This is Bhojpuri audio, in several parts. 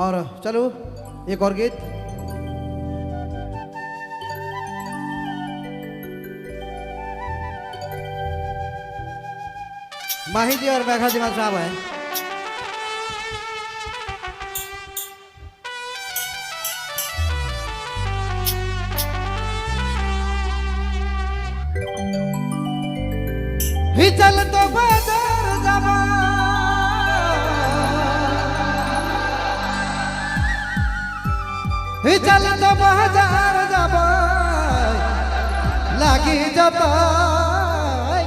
और चलो एक और गीत। माही जी और मेघा जी साहब हैं। ही चल तो बाजार जावा, ही चल तो बाजार जावा, लागी जाता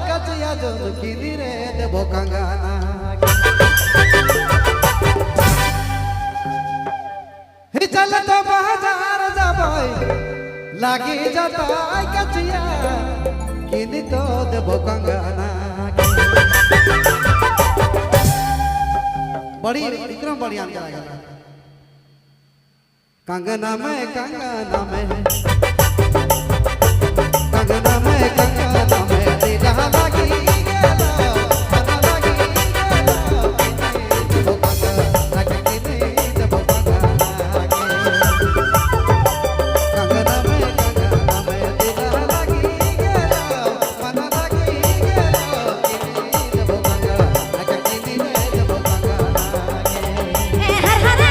कचिया जो किनी रे देबो कंगाना। ही चल तो बाजार जावा, लागी जाता कचिया किनी तो देबो कंगाना। बड़ी एकदम बढ़िया गाना। कंगना में कंगना में कंगना में कंगना में दिल लागी गेलो, पता लागी गेलो, वो कंगना के किने देबो कंगना के। कंगना में दिल लागी गेलो, पता लागी गेलो, किने देबो कंगना के किने देबो कंगना के। हर हर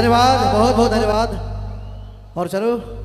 धन्यवाद, बहुत बहुत धन्यवाद। और चलो